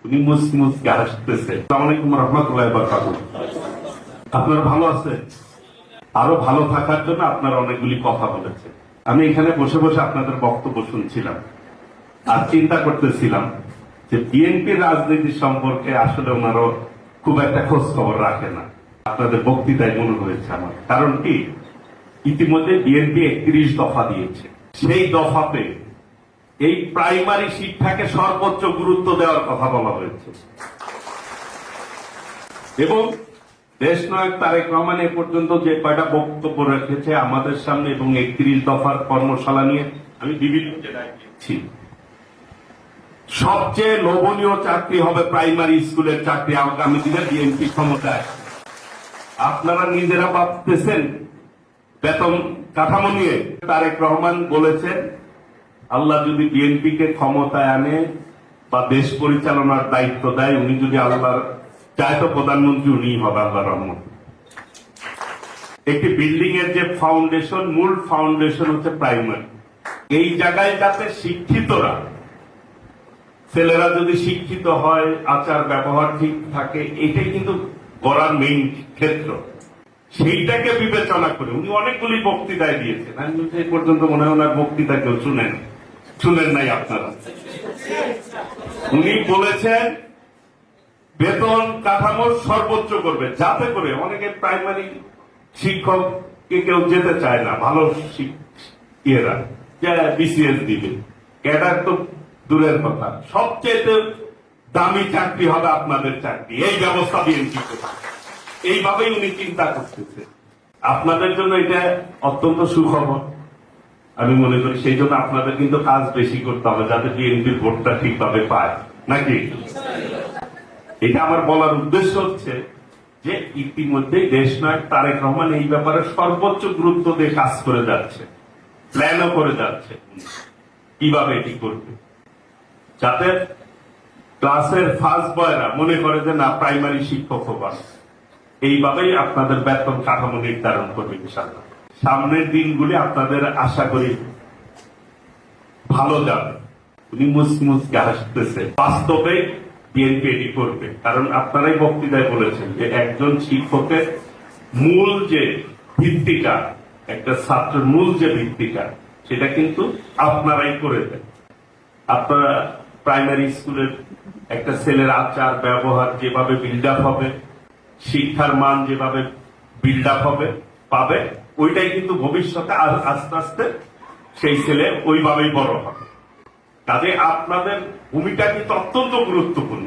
উনি মুসকি মুসকি হাসতেছে। আসসালামু আলাইকুম রহমতুল্লাহি ওয়া বারাকাতুহু। আপনারা ভালো আছেন? আরো ভালো থাকার জন্য আপনারা অনেকগুলি কথা বলেছেন। আমি এখানে বসে বসে আপনাদের বক্তব্য শুনছিলাম আর চিন্তা করতেছিলাম যে বিএনপির রাজনীতি সম্পর্কে আসলে ওনারও খুব একটা খোঁজ খবর রাখে না। আপনাদের বক্তৃতায় মনে হয়েছে আমার। কারণ কি, ইতিমধ্যে বিএনপি 31 দফা দিয়েছে। সেই দফাতে এই প্রাইমারি শিক্ষাকে সর্বোচ্চ গুরুত্ব দেওয়ার কথা বলা হয়েছে এবং দেশনায়ক তারেক রহমান এ পর্যন্ত যে কয়টা বক্তব্য রেখেছে আমাদের সামনে এবং 31 দফার কর্মশালা নিয়ে আমি বিভিন্ন জায়গায় গেছি। সবচেয়ে লোভনীয় চাকরি হবে প্রাইমারি স্কুলের চাকরি আগামী দিনে বিএনপি ক্ষমতায়। আপনারা নিজেরা ভাবতেছেন বেতন কাঠামো নিয়ে। তারেক রহমান বলেছেন আল্লাহ যদি বিএনপিকে ক্ষমতায় আনে বা দেশ পরিচালনার দায়িত্ব দেয়, উনি যদি আল্লাহর চায় তো প্রধানমন্ত্রী উনিই হবে আল্লাহর রহমতে। একটি বিল্ডিং এর যে ফাউন্ডেশন, মূল ফাউন্ডেশন হচ্ছে প্রাইমারি। এই জায়গায় যাতে শিক্ষিতরা, ছেলেরা যদি শিক্ষিত হয়, আচার ব্যবহার ঠিক থাকে, এটাই কিন্তু গড়ার মেইন ক্ষেত্র। সেইটাকে বিবেচনা করে উনি অনেকগুলি বক্তৃতায় দিয়েছেন। আমি এই পর্যন্ত মনে হয় ওনার বক্তৃতা কেউ শুনেন নাই আপনারা। উনি বলেছেন বেতন কাঠামো সর্বোচ্চ করবে, যাতে করে অনেকে প্রাইমারি শিক্ষক কেউ যেতে চায় না, ভালো ইয়েরা বিসিএস দিবে, ক্যাডার তো দূরের কথা, সবচেয়ে দামি চাকরি হবে আপনাদের চাকরি। এই ব্যবস্থা বিএনপি এইভাবেই উনি চিন্তা করতেছে। আপনাদের জন্য এটা অত্যন্ত সুখবর আমি মনে করি। সেই জন্য আপনাদের কিন্তু কাজ বেশি করতে হবে যাতে বিএনপির ভোটটা ঠিকভাবে পায়, নাকি? এটা আমার বলার উদ্দেশ্য হচ্ছে যে ইতিমধ্যেই দেশনায়ক তারেক রহমান এই ব্যাপারে সর্বোচ্চ গুরুত্ব দিয়ে কাজ করে যাচ্ছে, প্ল্যানও করে যাচ্ছে কিভাবে এটি করবে, যাতে ক্লাসের ফার্স্ট বয়রা মনে করে যে না প্রাইমারি শিক্ষক হবার। এইভাবেই আপনাদের বেতন কাঠামো নির্ধারণ করবে ইনশাআল্লাহ। সামনের দিনগুলি আপনাদের আশা করি ভালো যাবে। উনি মুসকি মুসকি হাসতেছে। বাস্তবে বিএনপি এটি করবে, কারণ আপনারাই বক্তৃতায় বলেছেন যে একজন শিক্ষকের মূল যে ভিত্তিটা, একটা ছাত্রের মূল যে ভিত্তিটা, সেটা কিন্তু আপনারাই করে দেন। আপনারা প্রাইমারি স্কুলের একটা ছেলের আচার ব্যবহার যেভাবে বিল্ড আপ হবে, শিক্ষার মান যেভাবে বিল্ড আপ হবে পাবে, ওইটাই কিন্তু ভবিষ্যতে আস্তে আস্তে সেই ছেলে ওইভাবেই বড় হবে। কাজে আপনাদের ভূমিকা কিন্তু অত্যন্ত গুরুত্বপূর্ণ।